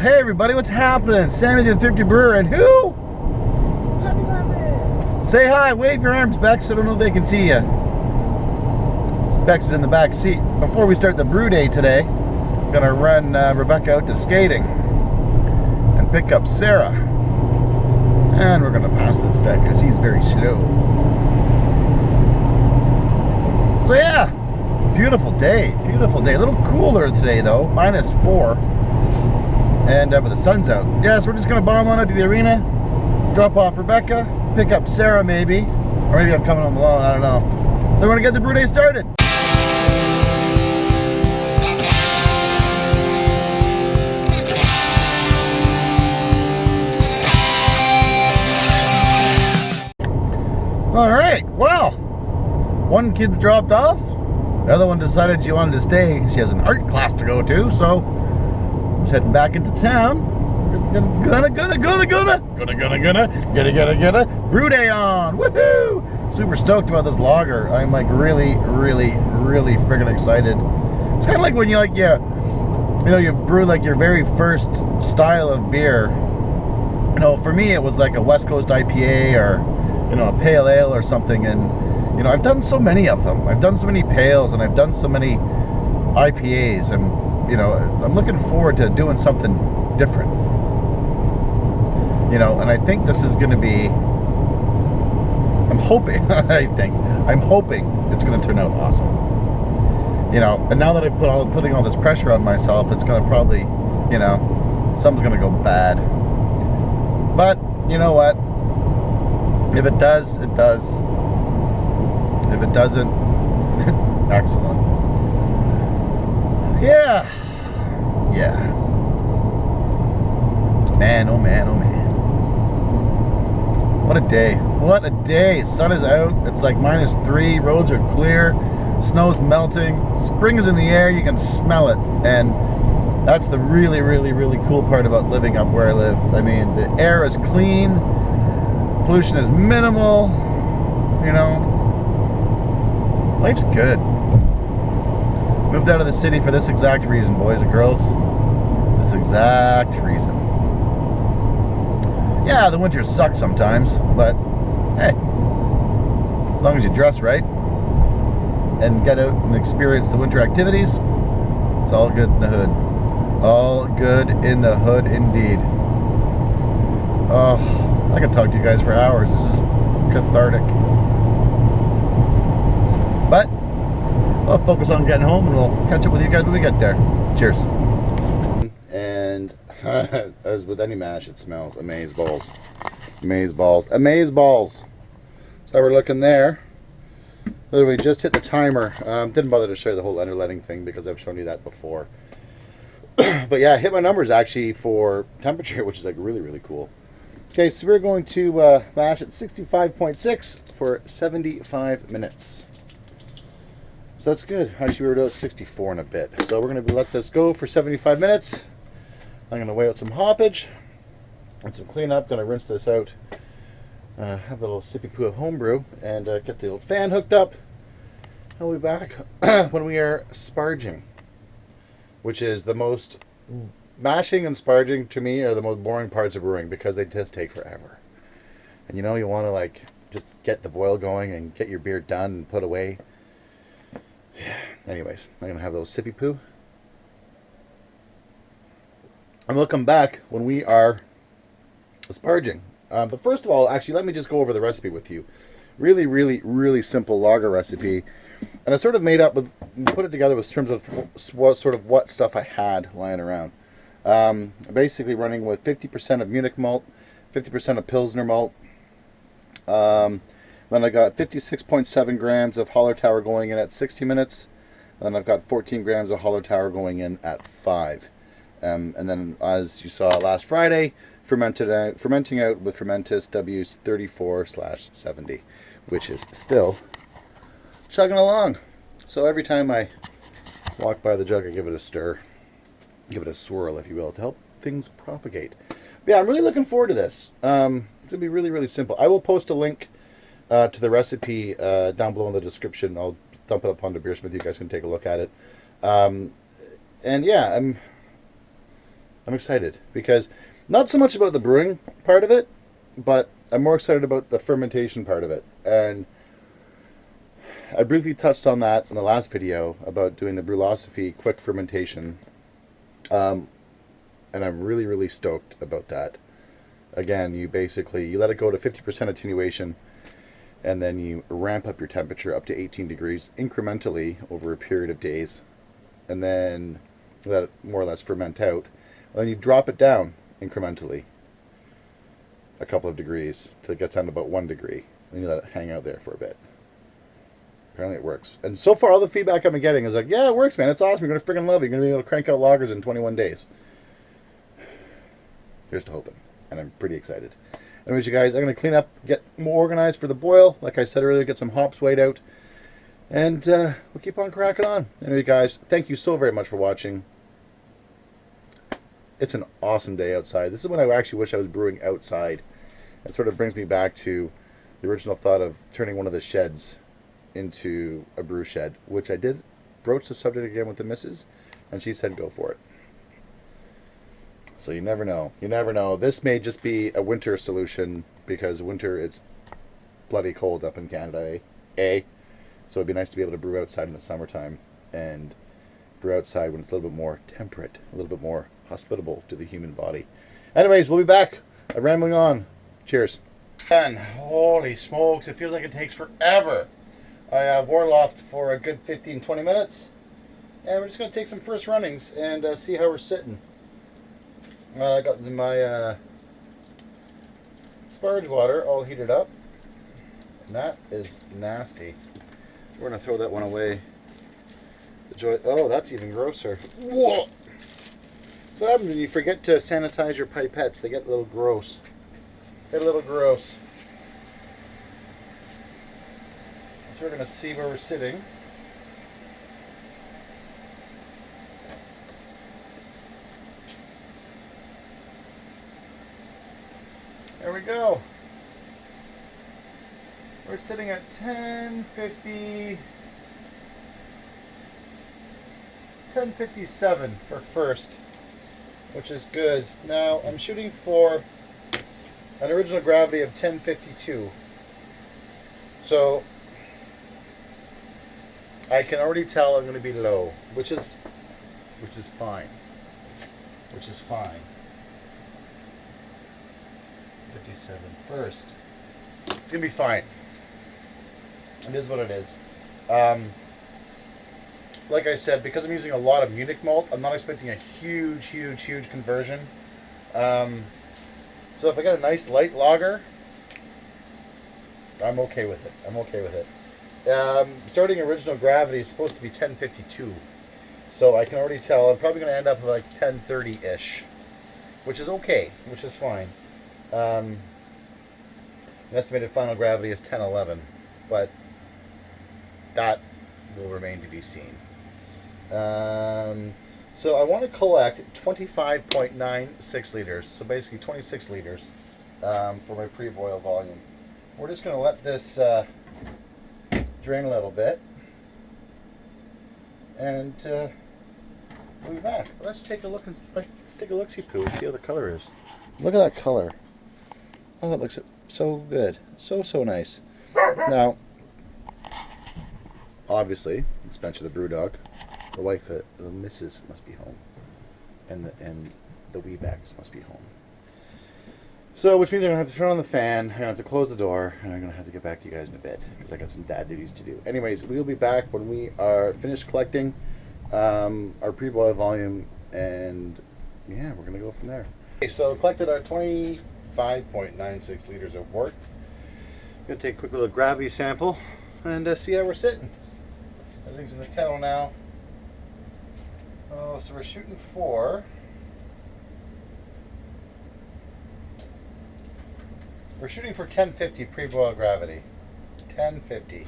Hey everybody, what's happening? Sammy the Thrifty Brewer and who? Puppy lover. Say hi, wave your arms, Bex. I don't know if they can see you. Bex is in the back seat. Before we start the brew day today, I'm gonna run Rebecca out to skating and pick up Sarah. And we're gonna pass this guy because he's very slow. So yeah, beautiful day, beautiful day. A little cooler today though, -4. And but the sun's out. Yeah, so we're just gonna bomb on out to the arena, drop off Rebecca, pick up Sarah maybe, or maybe I'm coming home alone, I don't know. Then we're gonna get the brew day started. All right, well, one kid's dropped off. The other one decided she wanted to stay. She has an art class to go to, so I'm heading back into town. Gonna brew day on. Woohoo! Super stoked about this lager. I'm like really friggin' excited. It's kind of like when you you brew like your very first style of beer. You know, for me it was like a West Coast IPA or a pale ale or something, and I've done so many of them. I've done so many pales and I've done so many IPAs, and I'm looking forward to doing something different. And I think this is going to be, I'm hoping it's going to turn out awesome. And now that I've putting all this pressure on myself, it's going to probably, something's going to go bad. But you know what? If it does, it does. If it doesn't, excellent. Yeah. Man, oh man, oh man. What a day. What a day. Sun is out. It's like -3. Roads are clear. Snow's melting. Spring is in the air. You can smell it. And that's the really cool part about living up where I live. I mean, the air is clean. Pollution is minimal. Life's good. Moved out of the city for this exact reason, boys and girls. This exact reason. Yeah, the winters suck sometimes, but hey, as long as you dress right and get out and experience the winter activities, it's all good in the hood. All good in the hood indeed. Oh, I could talk to you guys for hours. This is cathartic. But I'll focus on getting home and we'll catch up with you guys when we get there. Cheers. And as with any mash, it smells amaze balls. Amaze balls. Amaze balls. So we're looking there. Literally just hit the timer. Didn't bother to show you the whole underletting thing because I've shown you that before. But yeah, I hit my numbers actually for temperature, which is like really cool. Okay, so we're going to mash at 65.6 for 75 minutes. So that's good. Actually, we were at 64 in a bit. So we're going to let this go for 75 minutes. I'm going to weigh out some hoppage and some cleanup. Going to rinse this out. Have a little sippy poo of homebrew and get the old fan hooked up. And we'll be back when we are sparging, which is the most... Mashing and sparging to me are the most boring parts of brewing because they just take forever. And you want to like just get the boil going and get your beer done and put away. Anyways, I'm going to have those sippy poo. And we'll come back when we are sparging. But first of all, actually, let me just go over the recipe with you. Really simple lager recipe. And I sort of put it together with terms of what stuff I had lying around. Basically running with 50% of Munich malt, 50% of Pilsner malt. Then I got 56.7 grams of Hallertauer going in at 60 minutes. Then I've got 14 grams of Hallertauer going in at 5. And then, as you saw last Friday, fermenting out with Fermentis W34/70, which is still chugging along. So every time I walk by the jug, I give it a stir. Give it a swirl, if you will, to help things propagate. But yeah, I'm really looking forward to this. It's going to be really simple. I will post a link to the recipe down below in the description. I'll dump it up onto Beersmith. You guys can take a look at it. And yeah, I'm excited because not so much about the brewing part of it, but I'm more excited about the fermentation part of it. And I briefly touched on that in the last video about doing the Brewlosophy quick fermentation. And I'm really, really stoked about that. Again, you let it go to 50% attenuation, and then you ramp up your temperature up to 18 degrees incrementally over a period of days, and then let it more or less ferment out. And then you drop it down incrementally a couple of degrees till it gets down to about 1 degree. Then you let it hang out there for a bit. Apparently it works. And so far, all the feedback I've been getting is like, yeah, it works, man. It's awesome. You're going to freaking love it. You're going to be able to crank out lagers in 21 days. Here's to hoping. And I'm pretty excited. Anyways, you guys, I'm going to clean up, get more organized for the boil. Like I said earlier, get some hops weighed out. And we'll keep on cracking on. Anyway, guys, thank you so very much for watching. It's an awesome day outside. This is when I actually wish I was brewing outside. It sort of brings me back to the original thought of turning one of the sheds into a brew shed, which I did broach the subject again with the missus, and she said go for it. So you never know. You never know. This may just be a winter solution because winter it's bloody cold up in Canada, eh? So it'd be nice to be able to brew outside in the summertime and brew outside when it's a little bit more temperate, a little bit more hospitable to the human body. Anyways, we'll be back. I'm rambling on. Cheers. And holy smokes, it feels like it takes forever. I have Warloft for a good 15-20 minutes, and we're just going to take some first runnings and see how we're sitting. I got my sparge water all heated up, and that is nasty. We're going to throw that one away. Oh, that's even grosser. Whoa! What happens when you forget to sanitize your pipettes? They get a little gross. Get a little gross. So we're going to see where we're sitting. There we go. We're sitting at 10:50, 10:57 for first, which is good. Now I'm shooting for an original gravity of 1052. So I can already tell I'm going to be low, which is fine. Which is fine. 57 first. It's going to be fine. It is what it is. Like I said, because I'm using a lot of Munich malt, I'm not expecting a huge conversion. So if I get a nice light lager, I'm okay with it. I'm okay with it. Starting original gravity is supposed to be 1052. So I can already tell I'm probably going to end up with like 1030-ish, which is okay, which is fine. An estimated final gravity is 1011, but that will remain to be seen. So I want to collect 25.96 liters, so basically 26 liters for my pre-boil volume. We're just going to let this drain a little bit, and we'll be back. Let's take a look and let's take a look-see poo and see how the color is. Look at that color. Oh, that looks so good, so nice. Now, obviously, it's Spencer the Brew Dog. The wife, the missus, must be home, and the wee bags must be home. So, which means I'm gonna have to turn on the fan. I'm gonna have to close the door, and I'm gonna have to get back to you guys in a bit because I got some dad duties to do. Anyways, we'll be back when we are finished collecting our pre-boil volume, and yeah, we're gonna go from there. Okay, so collected our 25.96 liters of wort. Gonna take a quick little gravity sample and see how we're sitting. Everything's in the kettle now. Oh, so we're shooting for 1050 pre-boil gravity. 1050.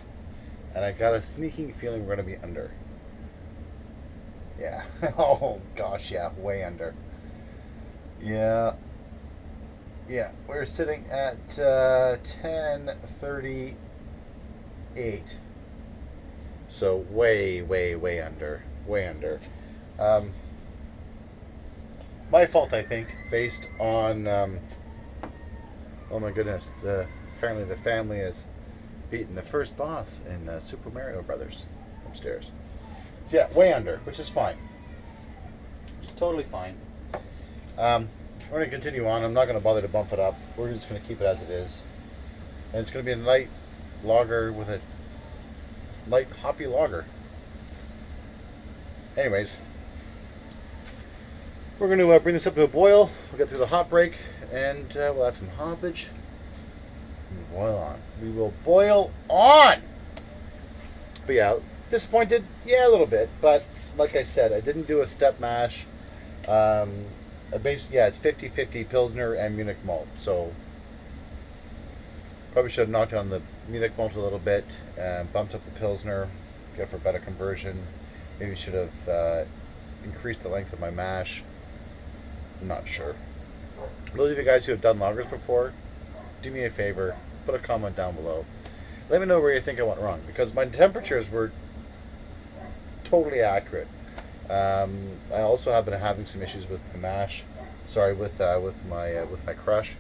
And I got a sneaking feeling we're going to be under. Yeah. Oh gosh, yeah, way under. Yeah. Yeah, we're sitting at 1038. So way under. Way under. My fault, I think, based on, oh my goodness, apparently the family has beaten the first boss in Super Mario Brothers upstairs. So yeah, way under, which is fine. Which is totally fine. We're going to continue on. I'm not going to bother to bump it up. We're just going to keep it as it is. And it's going to be a light lager with a light hoppy lager. Anyways, we're going to bring this up to a boil. We'll get through the hot break, and we'll add some hoppage. And boil on. We will boil on! But yeah, disappointed? Yeah, a little bit. But like I said, I didn't do a step mash. Basically, yeah, it's 50-50 Pilsner and Munich malt. So probably should have knocked down the Munich malt a little bit, bumped up the Pilsner, go for a better conversion. Maybe should have increased the length of my mash. I'm not sure. Those of you guys who have done lagers before, do me a favor, put a comment down below. Let me know where you think I went wrong, because my temperatures were totally accurate. I also have been having some issues with my mash. Sorry, with my crush.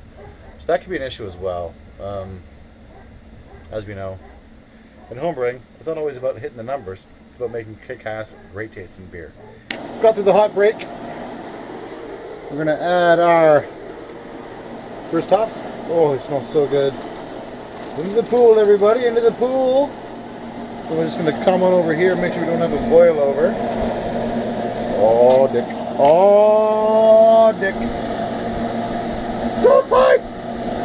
So that could be an issue as well. As we know, in homebrewing, it's not always about hitting the numbers. It's about making kick-ass, great tasting beer. Got through the hot break. We're gonna add our first hops. Oh, they smell so good. Into the pool, everybody, into the pool. So we're just gonna come on over here, make sure we don't have a boil over. Oh, Dick. Oh, Dick. Stovepipe!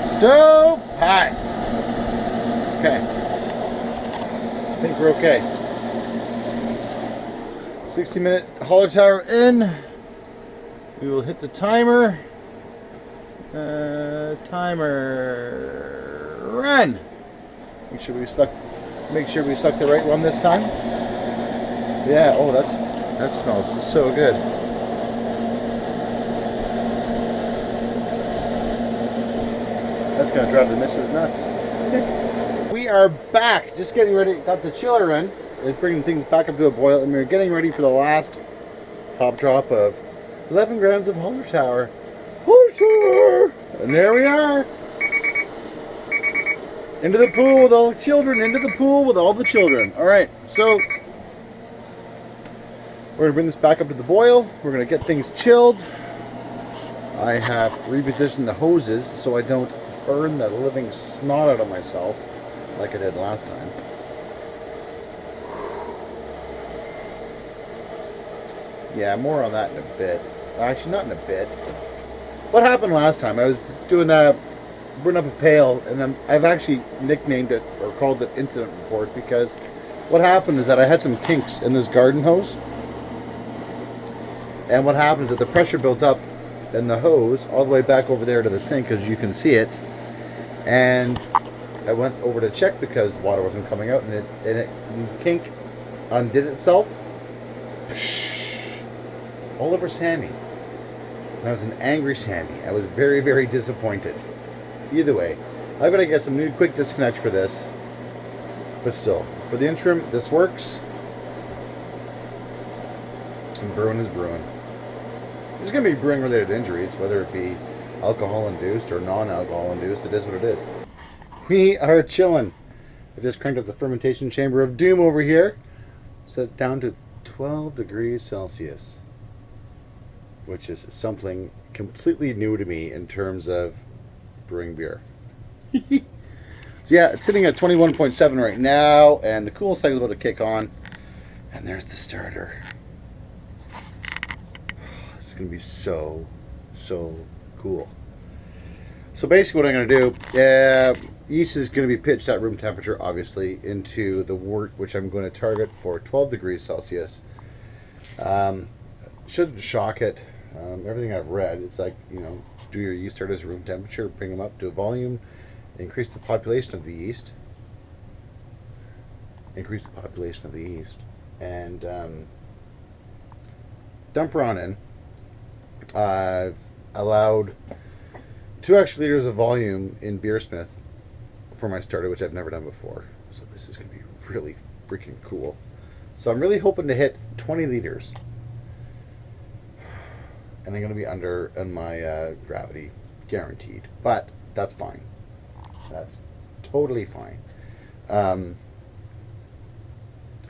Stovepipe! Okay. I think we're okay. 60-minute holler tower in. We will hit the timer. Timer run. Make sure we stuck the right one this time. Yeah, oh that smells so good. That's gonna drive the missus nuts. We are back, just getting ready, got the chiller in. It's bringing things back up to a boil, and we're getting ready for the last top drop of 11 grams of Holler Tower. Holler Tower! And there we are. Into the pool with all the children, into the pool with all the children. Alright, so we're going to bring this back up to the boil. We're going to get things chilled. I have repositioned the hoses so I don't burn the living snot out of myself like I did last time. Yeah, more on that in a bit. Actually, not in a bit. What happened last time? I was doing burning up a pail, and then I've actually nicknamed it or called it incident report, because what happened is that I had some kinks in this garden hose. And what happened is that the pressure built up in the hose all the way back over there to the sink, as you can see it. And I went over to check because water wasn't coming out, and the kink undid itself. All over Sammy. And I was an angry Sammy. I was very, very disappointed. Either way, I've got to get some new quick disconnect for this. But still, for the interim, this works. And brewing is brewing. There's going to be brewing related injuries, whether it be alcohol induced or non-alcohol induced. It is what it is. We are chilling. I just cranked up the fermentation chamber of doom over here. Set it down to 12 degrees Celsius. Which is something completely new to me in terms of brewing beer. So yeah, it's sitting at 21.7 right now, and the cool cycle is about to kick on. And there's the starter. It's going to be so cool. So basically what I'm going to do, yeast is going to be pitched at room temperature, obviously, into the wort, which I'm going to target for 12 degrees Celsius. Shouldn't shock it. Everything I've read, it's like, you know, do your yeast starters room temperature, bring them up to a volume, increase the population of the yeast, and dump her on in. I've allowed 2 extra liters of volume in Beersmith for my starter, which I've never done before. So this is going to be really freaking cool. So I'm really hoping to hit 20 liters. and I'm going to be under on my gravity, guaranteed. But that's fine. That's totally fine.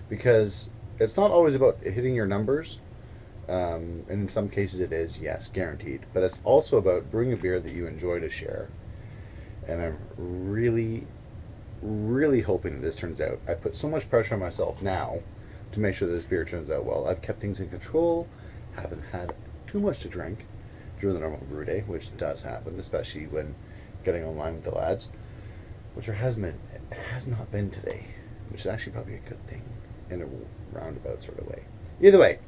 Because it's not always about hitting your numbers. And in some cases it is, yes, guaranteed. But it's also about brewing a beer that you enjoy to share. And I'm really, really hoping this turns out. I put so much pressure on myself now to make sure this beer turns out well. I've kept things in control, haven't had too much to drink during the normal brew day, which does happen, especially when getting online with the lads, which there has been. It has not been today, which is actually probably a good thing in a roundabout sort of way. Either way,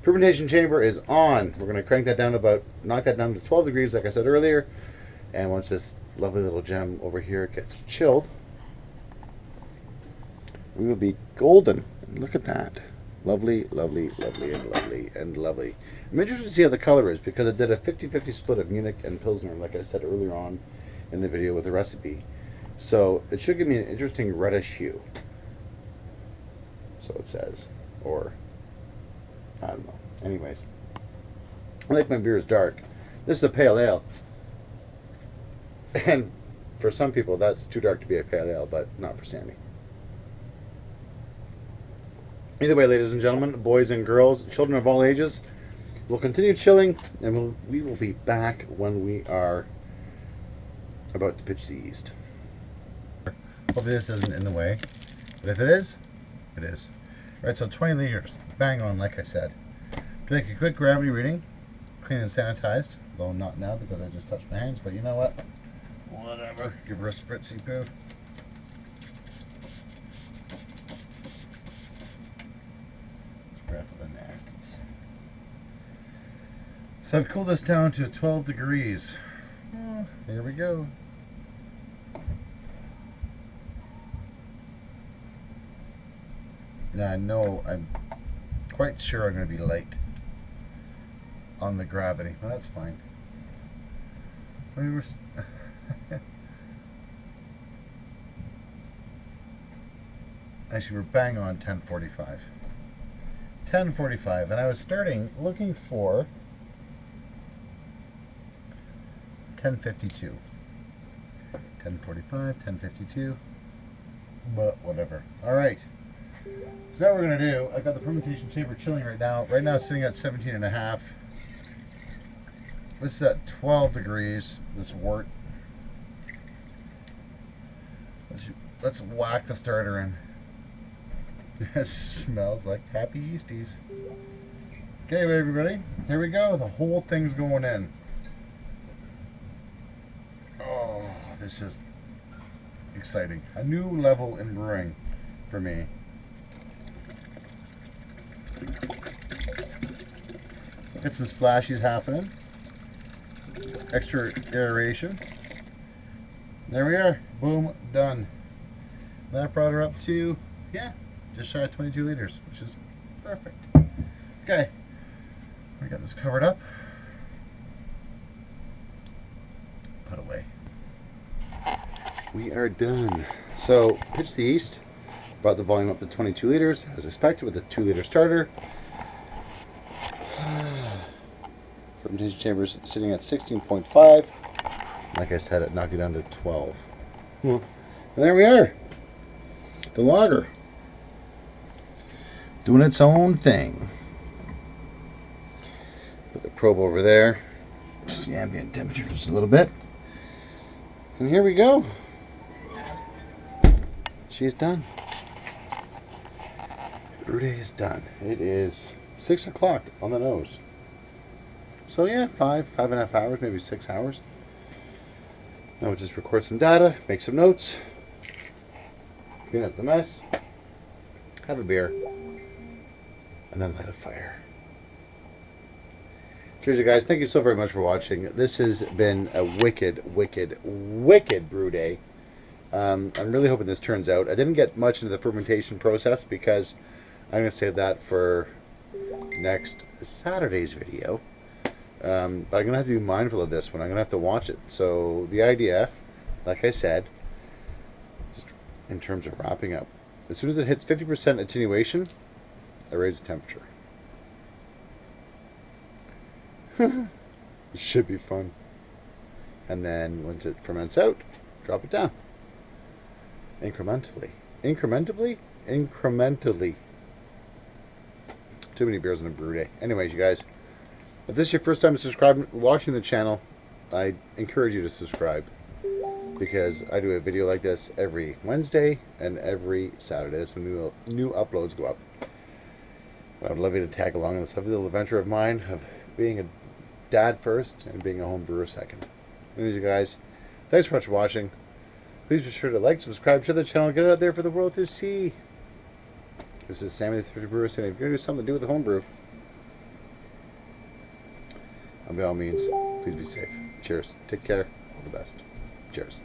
fermentation chamber is on. We're going to crank that down to knock that down to 12 degrees, like I said earlier. And once this lovely little gem over here gets chilled, we will be golden. And look at that. Lovely, lovely, lovely, and lovely, and lovely. I'm interested to see how the color is, because I did a 50-50 split of Munich and Pilsner, like I said earlier on in the video with the recipe. So it should give me an interesting reddish hue. So it says. Or, I don't know. Anyways. I like my beers dark. This is a pale ale. And for some people, that's too dark to be a pale ale, but not for Sammy. Either way, ladies and gentlemen, boys and girls, children of all ages, we'll continue chilling, and we will be back when we are about to pitch the yeast. Hopefully this isn't in the way, but if it is, it is. All right, so 20 liters, bang on, like I said. To make a quick gravity reading, clean and sanitized, though not now because I just touched my hands, but you know what? Whatever, give her a spritzy poo. For the nasties. So I've cooled this down to 12 degrees. Here we go. Now I know I'm quite sure I'm going to be late on the gravity. Well, that's fine. Actually, we're bang on 10:45. 10:45, and I was looking for 10:52. 10:45, 10:52, but whatever. All right. So now what we're gonna do, I've got the fermentation chamber chilling right now. Right now it's sitting at 17.5. This is at 12 degrees, this wort. Let's whack the starter in. It smells like happy yeasties. Okay, everybody, here we go. The whole thing's going in. Oh, this is exciting. A new level in brewing for me. Get some splashes happening. Extra aeration. There we are. Boom, done. That brought her up to, yeah, just shy of 22 liters, which is perfect. Okay, we got this covered up. Put away. We are done. So, pitch the yeast. Brought the volume up to 22 liters, as expected, with a 2-liter starter. Fermentation chambers sitting at 16.5. Like I said, it knocked it down to 12. And there we are. The lager. Doing its own thing. Put the probe over there. Just the ambient temperature just a little bit. And here we go. She's done. Brewday is done. It is 6 o'clock on the nose. So yeah, 5.5 hours, maybe 6 hours. Now we'll just record some data, make some notes, clean up the mess, have a beer, and then light a fire. Cheers, you guys. Thank you so very much for watching. This has been a wicked, wicked, wicked brew day. I'm really hoping this turns out. I didn't get much into the fermentation process because I'm going to save that for next Saturday's video. But I'm going to have to be mindful of this one. I'm going to have to watch it. So the idea, like I said, just in terms of wrapping up, as soon as it hits 50% attenuation, I raise the temperature. It should be fun. And then once it ferments out, drop it down. Incrementally. Incrementally. Too many beers on a brew day. Anyways, you guys, if this is your first time watching the channel, I encourage you to subscribe, because I do a video like this every Wednesday and every Saturday. So new uploads go up. I would love you to tag along in this lovely little adventure of mine of being a dad first and being a home brewer second. Anyways, you guys, thanks so much for watching. Please be sure to like, subscribe, share the channel, get it out there for the world to see. This is Sammy the Thrifty Brewer saying, if you're going to do something to do with the home brew, and by all means, please be safe. Cheers. Take care. All the best. Cheers.